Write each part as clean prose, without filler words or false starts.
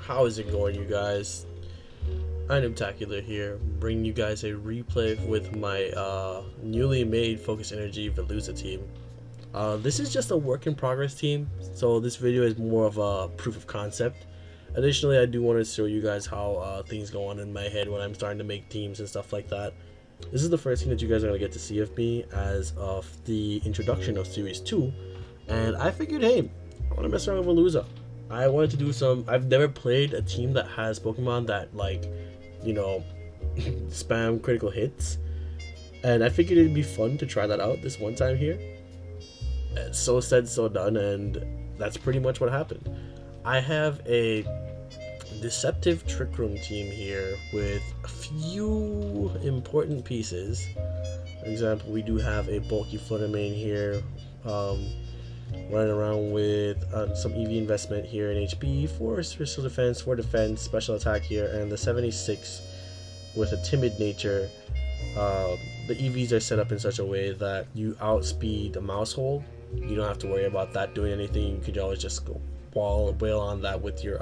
How is it going, you guys? iNoobtacular here, bringing you guys a replay with my newly made Focus Energy Veluza team. This is just a work in progress team, so this video is more of a proof of concept. Additionally, I do want to show you guys how things go on in my head when I'm starting to make teams and stuff like that. This is the first thing that you guys are going to get to see of me as of the introduction of Series 2, and I figured, hey, I want to mess around with Veluza. I wanted to do some. I've never played a team that has Pokemon that, like, you know, spam critical hits, and I figured it'd be fun to try that out this one time here. So said, so done, and that's pretty much what happened. I have a deceptive Trick Room team here with a few important pieces. For example, we do have a bulky Flutter Mane here, running around with some EV investment here in HP, 4 special defense, 4 defense, special attack here, and the 76 with a timid nature. The EVs are set up in such a way that you outspeed a mouse hold. You don't have to worry about that doing anything. You could always just go wail on that with your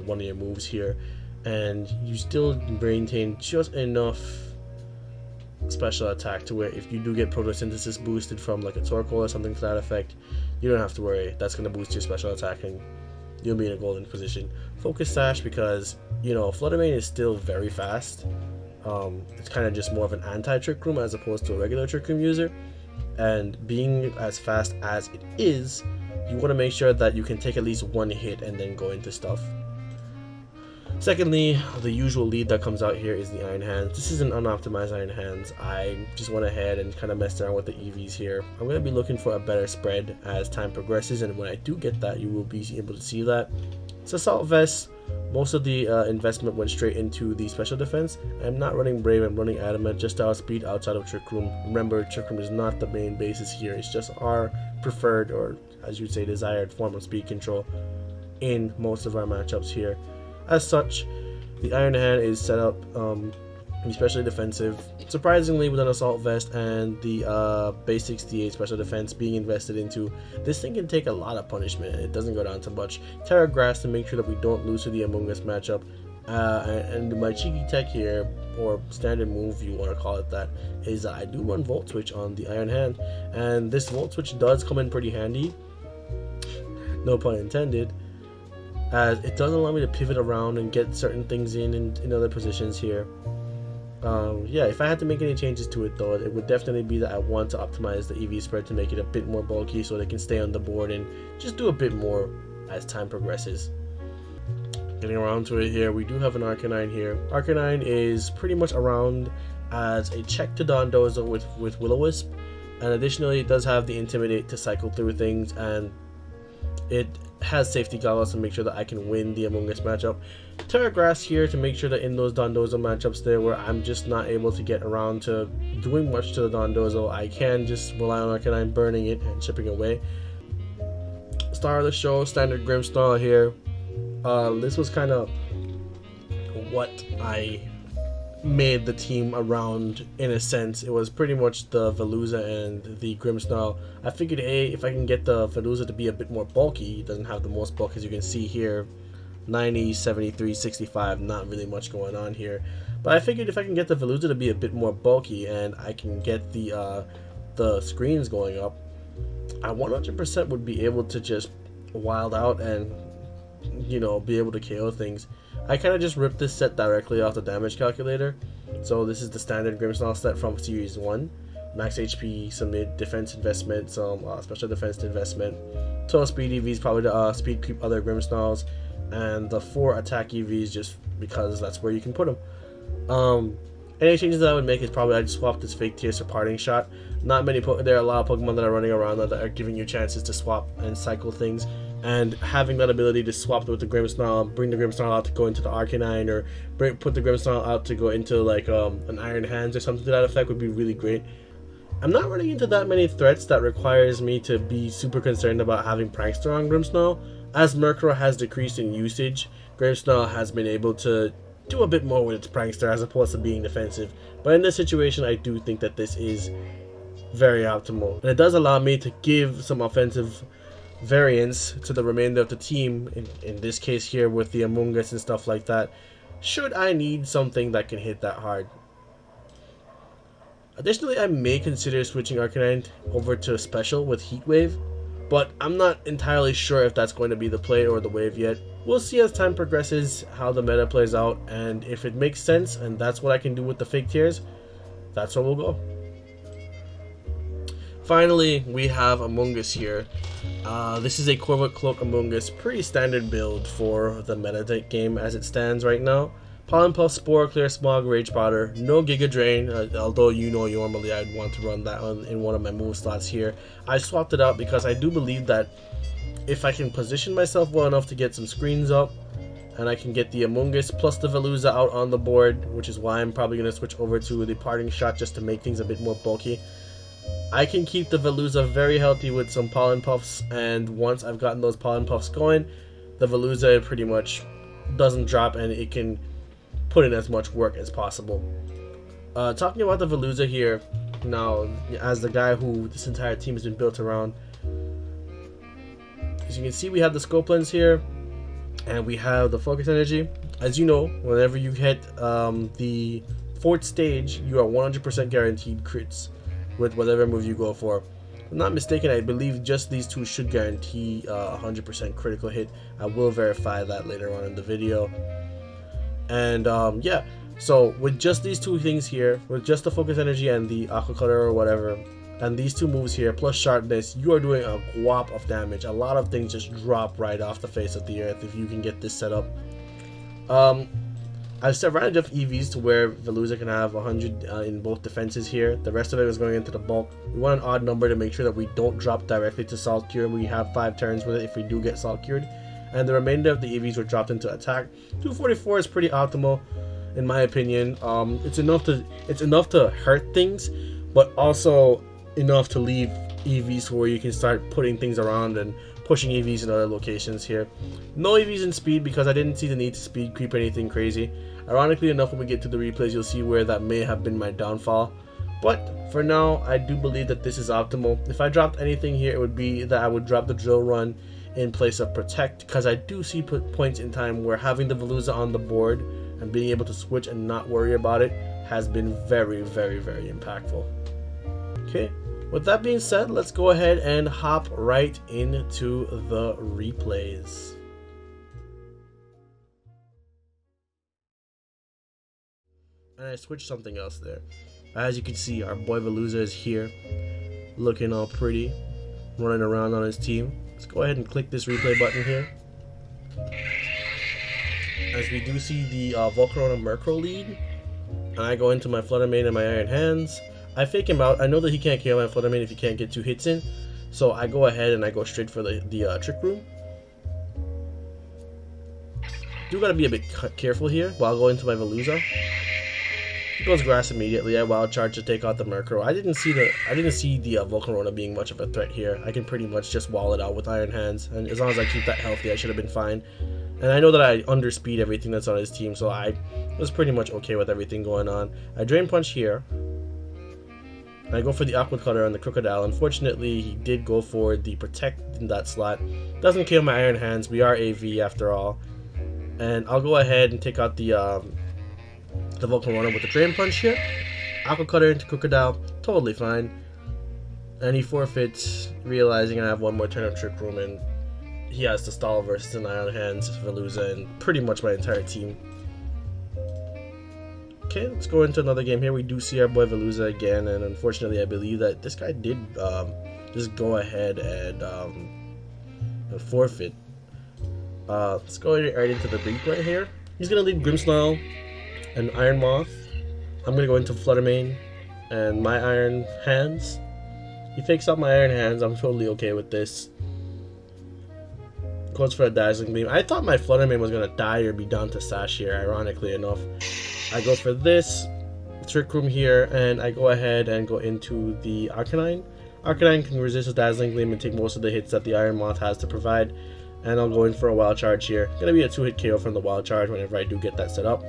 one of your moves here, and you still maintain just enough special attack to where if you do get photosynthesis boosted from like a Torkoal or something to that effect, you don't have to worry. That's going to boost your special attack and you'll be in a golden position. Focus Sash, because, you know, Flutter Mane is still very fast. It's kind of just more of an anti-Trick Room as opposed to a regular Trick Room user, and being as fast as it is, you want to make sure that you can take at least one hit and then go into stuff. Secondly, the usual lead that comes out here is the Iron Hands. This is an unoptimized Iron Hands. I just went ahead and kind of messed around with the EVs here. I'm going to be looking for a better spread as time progresses, and when I do get that, you will be able to see that. It's Assault Vest. Most of the investment went straight into the special defense. I'm not running Brave, I'm running Adamant just to outspeed outside of Trick Room. Remember, Trick Room is not the main basis here. It's just our preferred, or as you'd say, desired form of speed control in most of our matchups here. As such, the Iron Hand is set up especially defensive, surprisingly, with an Assault Vest and the base 68 special defense being invested into. This thing can take a lot of punishment. It doesn't go down to much. Terra Grass to make sure that we don't lose to the Among Us matchup. And my cheeky tech here, or standard move you want to call it that, is I do run Volt Switch on the Iron Hand, and this Volt Switch does come in pretty handy, no pun intended, as it does allow me to pivot around and get certain things in other positions here. Yeah, if I had to make any changes to it though, it would definitely be that I want to optimize the EV spread to make it a bit more bulky so they can stay on the board and just do a bit more as time progresses. Getting around to it here, we do have an Arcanine here. Arcanine is pretty much around as a check to Dondozo with Will-O-Wisp, and additionally it does have the Intimidate to cycle through things, and it has safety goggles to make sure that I can win the Among Us matchup. Terra Grass here to make sure that in those Dondozo matchups there where I'm just not able to get around to doing much to the Dondozo, I can just rely on Arcanine burning it and chipping away. Star of the show, standard Grimmsnarl here. This was kind of what I made the team around in a sense. It was pretty much the Veluza and the Grimmsnarl. I figured, hey, if I can get the Veluza to be a bit more bulky, it doesn't have the most bulk as you can see here, 90, 73, 65, not really much going on here. But I figured if I can get the Veluza to be a bit more bulky and I can get the screens going up, I 100% would be able to just wild out and, you know, be able to KO things. I kind of just ripped this set directly off the damage calculator. So this is the standard Grimmsnarl set from Series 1. Max HP, some defense investment, some special defense investment. 12 speed EVs probably to speed creep other Grimmsnarls, and the 4 attack EVs just because that's where you can put them. Any changes that I would make is probably I'd swap this fake Tears for Parting Shot. Not many there are a lot of Pokemon that are running around that are giving you chances to swap and cycle things, and having that ability to swap with the Grimmsnarl, bring the Grimmsnarl out to go into the Arcanine, or put the Grimmsnarl out to go into like an Iron Hands or something to that effect would be really great. I'm not running into that many threats that requires me to be super concerned about having Prankster on Grimmsnarl. As Murkrow has decreased in usage, Grimmsnarl has been able to do a bit more with its Prankster as opposed to being defensive. But in this situation, I do think that this is very optimal, and it does allow me to give some offensive variance to the remainder of the team, in this case here with the Among Us and stuff like that, should I need something that can hit that hard. Additionally, I may consider switching Arcanine over to Special with Heat Wave, but I'm not entirely sure if that's going to be the play or the wave yet. We'll see as time progresses how the meta plays out, and if it makes sense and that's what I can do with the fake tiers, that's where we'll go. Finally, we have Among Us here. This is a Corvette Cloak Among Us, pretty standard build for the meta game as it stands right now. Pollen Puff, Spore, Clear Smog, Rage Powder, no Giga Drain, although normally I'd want to run that in one of my move slots here. I swapped it out because I do believe that if I can position myself well enough to get some screens up, and I can get the Among Us plus the Veluza out on the board, which is why I'm probably going to switch over to the Parting Shot just to make things a bit more bulky. I can keep the Veluza very healthy with some Pollen Puffs, and once I've gotten those Pollen Puffs going, the Veluza pretty much doesn't drop and it can put in as much work as possible. Talking about the Veluza here now, as the guy who this entire team has been built around, as you can see, we have the Scope Lens here, and we have the Focus Energy. As you know, whenever you hit the 4th stage, you are 100% guaranteed crits with whatever move you go for. If I'm not mistaken, I believe just these two should guarantee 100% critical hit. I will verify that later on in the video. And yeah, so with just these two things here, with just the Focus Energy and the Aqua Cutter or whatever, and these two moves here plus Sharpness, you are doing a whop of damage. A lot of things just drop right off the face of the earth if you can get this set up. I've set right enough EVs to where Veluza can have 100 in both defenses here. The rest of it is going into the bulk. We want an odd number to make sure that we don't drop directly to Salt Cure. We have 5 turns with it if we do get Salt Cured. And the remainder of the EVs were dropped into attack. 244 is pretty optimal, in my opinion. It's enough to hurt things, but also enough to leave EVs where you can start putting things around and pushing EVs in other locations here. No EVs in speed because I didn't see the need to speed creep anything crazy. Ironically enough, when we get to the replays, you'll see where that may have been my downfall. But for now, I do believe that this is optimal. If I dropped anything here, it would be that I would drop the Drill Run in place of Protect, because I do see points in time where having the Veluza on the board and being able to switch and not worry about it has been very, very, very impactful. Okay, with that being said, let's go ahead and hop right into the replays. And I switched something else there. As you can see, our boy Veluza is here, looking all pretty, running around on his team. Let's go ahead and click this replay button here. As we do see the Volcarona Murkrow lead, and I go into my Flutter Mane and my Iron Hands. I fake him out. I know that he can't KO my Flutter Mane if he can't get 2 hits in, so I go ahead and I go straight for the Trick Room. Do gotta be a bit careful here while I go into my Veluza. He goes Grass immediately. I Wild Charge to take out the Murkrow. I didn't see the Volcarona being much of a threat here. I can pretty much just wall it out with Iron Hands, and as long as I keep that healthy, I should have been fine. And I know that I underspeed everything that's on his team, so I was pretty much okay with everything going on. I Drain Punch here. And I go for the Aqua Cutter on the Crocodile. Unfortunately, he did go for the Protect in that slot. Doesn't kill my Iron Hands. We are AV after all. And I'll go ahead and take out the Volcarona with the Drain Punch here. Aqua Cutter into Crocodile, totally fine. And he forfeits, realizing I have one more turn of Trick Room, and he has to stall versus an Iron Hands, Veluza, and pretty much my entire team. Okay, let's go into another game here. We do see our boy Veluza again, and unfortunately I believe that this guy did just go ahead and forfeit. Let's go right into the big play here. He's going to lead Grimmsnarl and Iron Moth. I'm going to go into Flutter Mane and my Iron Hands. He fakes out my Iron Hands. I'm totally okay with this. Goes for a Dazzling Gleam. I thought my Flutter Mane was going to die or be down to Sash here, ironically enough. I go for this Trick Room here, and I go ahead and go into the Arcanine. Arcanine can resist the Dazzling Gleam and take most of the hits that the Iron Moth has to provide. And I'll go in for a Wild Charge here. Gonna be a 2-hit KO from the Wild Charge whenever I do get that set up.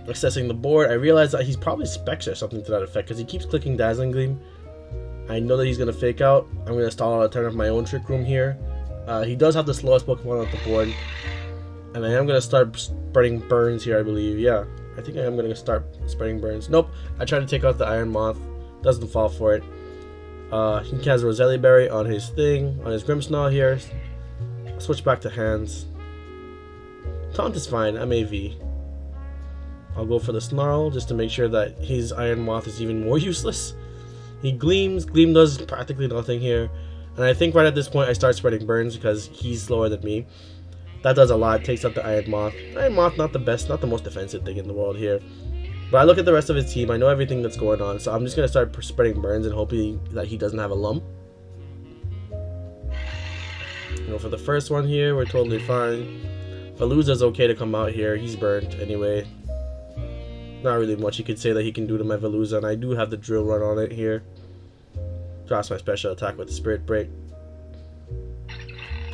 Assessing the board, I realize that he's probably Specs or something to that effect, because he keeps clicking Dazzling Gleam. I know that he's going to fake out. I'm going to stall out a turn of my own Trick Room here. He does have the slowest Pokemon on the board. And I am going to start spreading burns here, I believe. Yeah, I think I am going to start spreading burns. Nope, I tried to take out the Iron Moth. Doesn't fall for it. He has Roselli Berry on his thing, on his Grimmsnarl here. Switch back to hands. Taunt is fine, I'm AV. I'll go for the Snarl just to make sure that his Iron Moth is even more useless. He Gleams. Gleam does practically nothing here. And I think right at this point I start spreading burns because he's slower than me. That does a lot, takes out the Iron Moth. Iron Moth, not the best, not the most defensive thing in the world here. But I look at the rest of his team, I know everything that's going on, so I'm just going to start spreading burns and hoping that he doesn't have a lump. You know, for the first one here, we're totally fine. Veluza's okay to come out here, he's burnt anyway. Not really much you could say that he can do to my Veluza, and I do have the Drill Run on it here. Drops my special attack with the Spirit Break.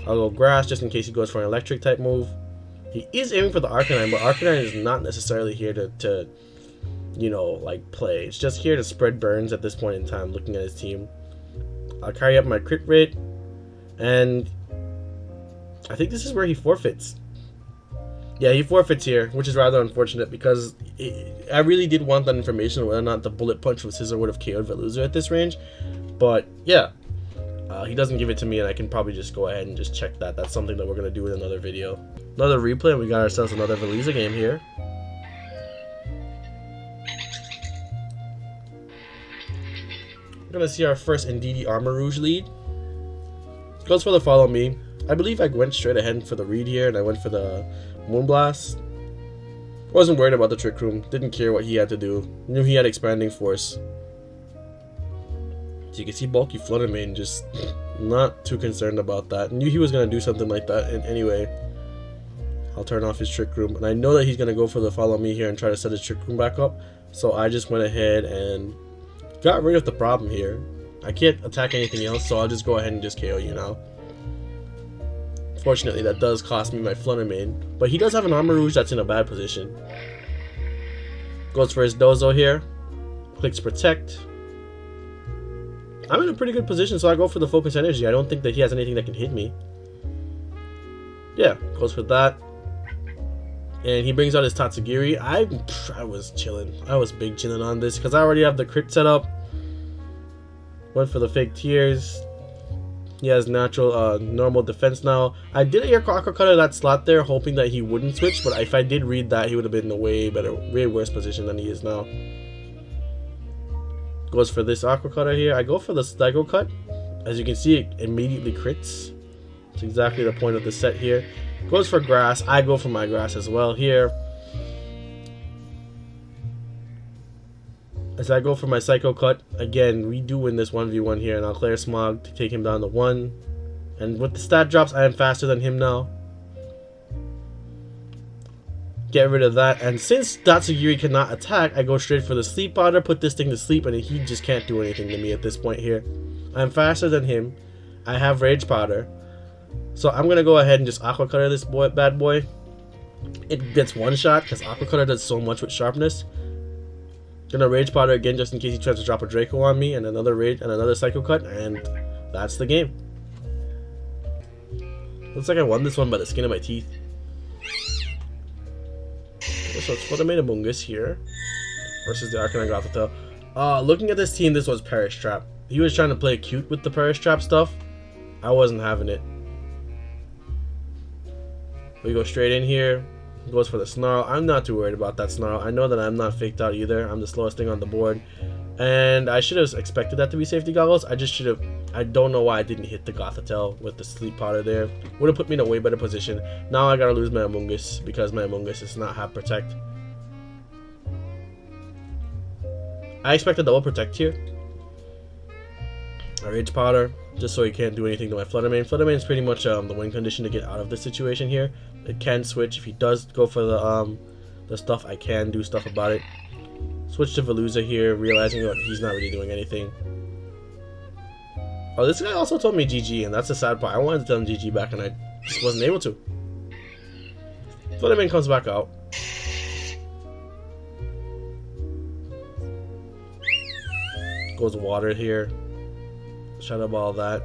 I'll go Grass just in case he goes for an electric type move. He is aiming for the Arcanine, but Arcanine is not necessarily here to you know, like play. It's just here to spread burns at this point in time, looking at his team. I'll carry up my crit rate, and I think this is where he forfeits. Yeah, he forfeits here, which is rather unfortunate because I really did want that information whether or not the Bullet Punch from Scissor would have KO'd Veluza at this range. But yeah, he doesn't give it to me, and I can probably just go ahead and just check that. That's something that we're going to do in another video. Another replay, and we got ourselves another Veluza game here. We're going to see our first Indeedee Armor Rouge lead. Goes for the Follow Me. I believe I went straight ahead for the read here, and I went for the Moonblast. Wasn't worried about the Trick Room. Didn't care what he had to do. Knew he had Expanding Force. So you can see Bulky Fluttermane just not too concerned about that. Knew he was going to do something like that. And anyway, I'll turn off his Trick Room. And I know that he's going to go for the Follow Me here and try to set his Trick Room back up. So I just went ahead and got rid of the problem here. I can't attack anything else, so I'll just go ahead and just KO you now. Fortunately, that does cost me my Fluttermane, but he does have an Armor Rouge that's in a bad position. Goes for his Dozo here. Clicks Protect. I'm in a pretty good position, so I go for the Focus Energy. I don't think that he has anything that can hit me. Yeah, goes for that. And he brings out his Tatsugiri. I was chilling. I was big chilling on this because I already have the crit set up. Went for the Fake Tears. He has normal defense now. I did air Aqua Cutter that slot there, hoping that he wouldn't switch, but if I did read that, he would have been in a way worse position than he is now. Goes for this Aqua Cutter here. I go for the Stego Cut. As you can see, it immediately crits. It's exactly the point of the set here. Goes for Grass. I go for my Grass as well here. As I go for my Psycho Cut, again, we do win this 1v1 here, and I'll clear Smog to take him down to 1. And with the stat drops, I am faster than him now. Get rid of that, and since Tatsugiri cannot attack, I go straight for the Sleep Powder, put this thing to sleep, and he just can't do anything to me at this point here. I'm faster than him. I have Rage Powder. So I'm going to go ahead and just Aqua Cutter this bad boy. It gets one shot, because Aqua Cutter does so much with Sharpness. Gonna Rage Powder again just in case he tries to drop a Draco on me, and another Rage and another Psycho Cut, and that's the game. Looks like I won this one by the skin of my teeth. Okay, so it's Fluttermane Amoonguss here versus the Arcanine Gothitelle. Looking at this team, this was Perish Trap. He was trying to play cute with the Perish Trap stuff. I wasn't having it. We go straight in here. Goes for the Snarl. I'm not too worried about that Snarl. I know that I'm not faked out either. I'm the slowest thing on the board. And I should have expected that to be safety goggles. I just should have... I don't know why I didn't hit the Gothitelle with the Sleep Powder there. Would have put me in a way better position. Now I gotta lose my Amoonguss because my Amoonguss does not have Protect. I expect a double Protect here. A Rage Powder, just so he can't do anything to my Fluttermane. Fluttermane's pretty much the win condition to get out of this situation here. It can switch. If he does go for the stuff, I can do stuff about it. Switch to Veluza here, realizing that he's not really doing anything. Oh, this guy also told me GG, and that's the sad part. I wanted to tell him GG back, and I just wasn't able to. Fluttermane comes back out. Goes Water here. Shadow Ball that.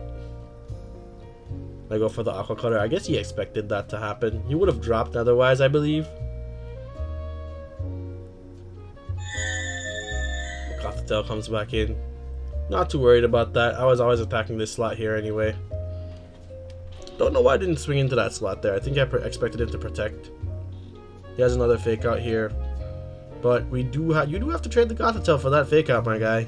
I go for the Aqua Cutter. I guess he expected that to happen. He would have dropped otherwise, I believe. Tail comes back in. Not too worried about that. I was always attacking this slot here anyway. Don't know why I didn't swing into that slot there. I think I expected him to protect. He has another fake out here. But you do have to trade the Gothitelle for that fake out, my guy.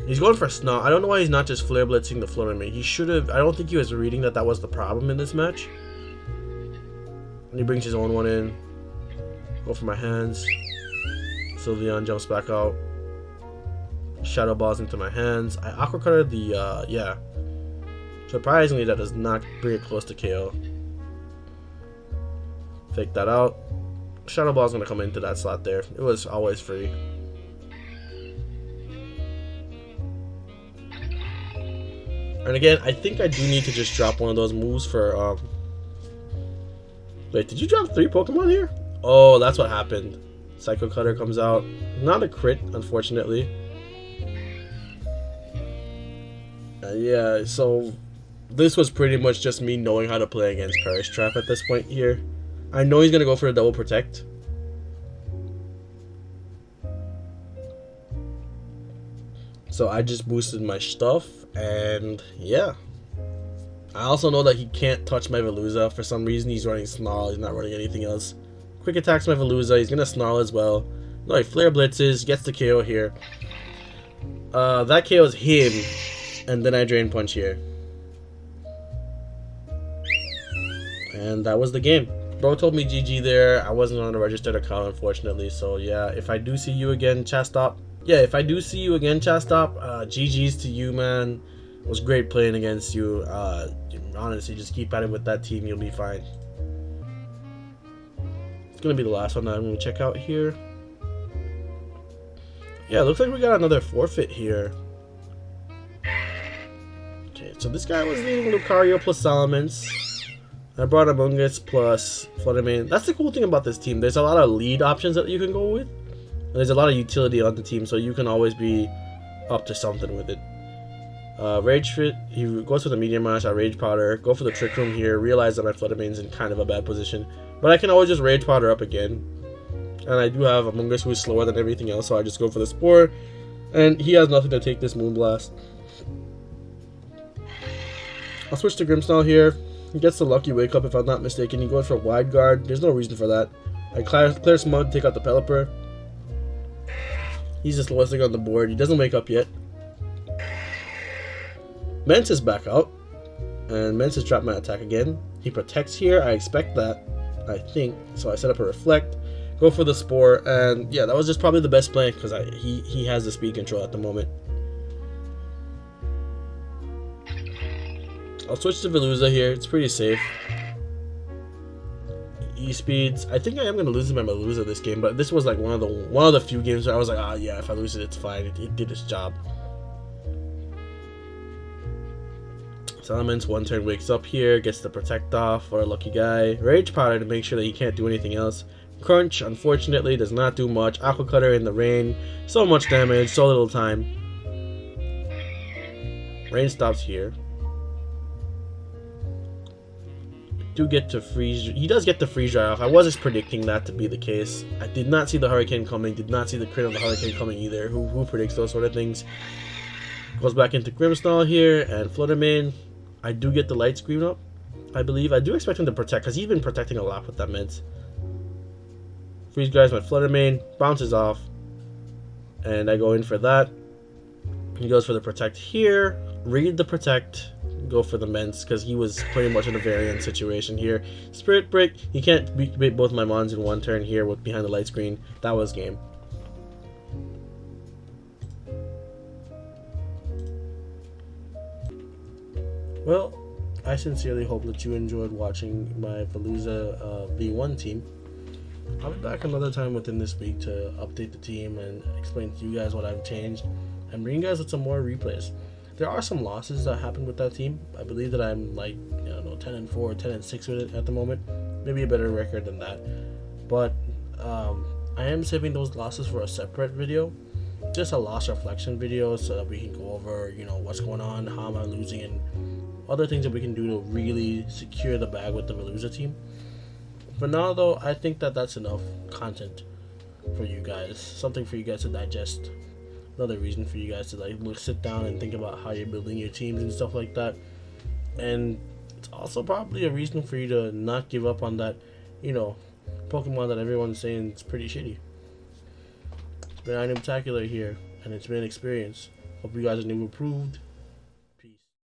He's going for Snot. I don't know why he's not just flare blitzing the Fluttermane. He should have. I don't think he was reading that was the problem in this match. And he brings his own one in. Go for my hands. Sylveon jumps back out. Shadow Balls into my hands. I Aqua Cutter the, yeah. Surprisingly, that does not bring it close to KO. Fake that out. Shadow Ball's gonna come into that slot there. It was always free. And again, I think I do need to just drop one of those moves for, Wait, did you drop 3 Pokemon here? Oh, that's what happened. Psycho Cutter comes out. Not a crit, unfortunately. Yeah, so this was pretty much just me knowing how to play against Perish Trap at this point here. I know he's going to go for a double protect. So I just boosted my stuff, and yeah. I also know that he can't touch my Veluza. For some reason, he's running Snarl. He's not running anything else. Quick attacks my Veluza. He's gonna Snarl as well. No, he flare blitzes. Gets the KO here. That KOs him, and then I Drain Punch here. And that was the game. Bro told me GG there. I wasn't on a registered account, unfortunately. So yeah, if I do see you again, Chastop. Yeah, if I do see you again, Chastop, GG's to you, man. It was great playing against you. Honestly, just keep at it with that team. You'll be fine. Gonna be the last one that I'm gonna check out here. Yeah, looks like we got another forfeit here. Okay, so this guy was needing Lucario plus Salamence. I brought Among Us plus Fluttermane. That's the cool thing about this team. There's a lot of lead options that you can go with. And there's a lot of utility on the team, so you can always be up to something with it. Rage Fit, he goes for the Medium Mash, I Rage Powder, go for the Trick Room here, realize that my Fluttermane's in kind of a bad position. But I can always just Rage Powder up again. And I do have Among Us who's slower than everything else, so I just go for the Spore. And he has nothing to take this Moonblast. I'll switch to Grimmsnarl here. He gets the Lucky Wake Up if I'm not mistaken. He goes for Wide Guard. There's no reason for that. I clear Smug, take out the Pelipper. He's the slowest thing on the board. He doesn't wake up yet. Mence is back out. And Mence has dropped my attack again. He protects here. I expect that. I think. So I set up a Reflect. Go for the Spore. And yeah, that was just probably the best play because he has the speed control at the moment. I'll switch to Veluza here. It's pretty safe. E-speeds. I think I am gonna lose my Veluza this game, but this was like one of the few games where I was like, ah, yeah, if I lose it, it's fine. It did its job. Salamence one turn wakes up here, gets the Protect off for a lucky guy. Rage Powder to make sure that he can't do anything else. Crunch, unfortunately, does not do much. Aqua Cutter in the rain. So much damage, so little time. Rain stops here. Do get to freeze. He does get the freeze dry off. I was just predicting that to be the case. I did not see the Hurricane coming. Did not see the crit of the Hurricane coming either. Who predicts those sort of things? Goes back into Grimmsnarl here and Fluttermane. I do get the Light Screen up, I believe. I do expect him to protect because he's been protecting a lot with that Mence. Freeze Dries my Fluttermane, bounces off, and I go in for that. He goes for the Protect here. Read the Protect. Go for the Mence because he was pretty much in a variant situation here. Spirit Break. He can't beat both my Mons in one turn here with behind the Light Screen. That was game. Well, I sincerely hope that you enjoyed watching my Veluza V1 team. I'll be back another time within this week to update the team and explain to you guys what I've changed and bring you guys with some more replays. There are some losses that happened with that team. I believe that I'm like, I don't know, 10-4, 10-6 with it at the moment. Maybe a better record than that. But I am saving those losses for a separate video. just a loss reflection video so that we can go over, what's going on, how am I losing, and other things that we can do to really secure the bag with the Veluza team. For now, though, I think that that's enough content for you guys. Something for you guys to digest. Another reason for you guys to sit down and think about how you're building your teams and stuff like that. And it's also probably a reason for you to not give up on that, Pokemon that everyone's saying is pretty shitty. It's been iNoobtacular here, and it's been an experience. Hope you guys are new improved.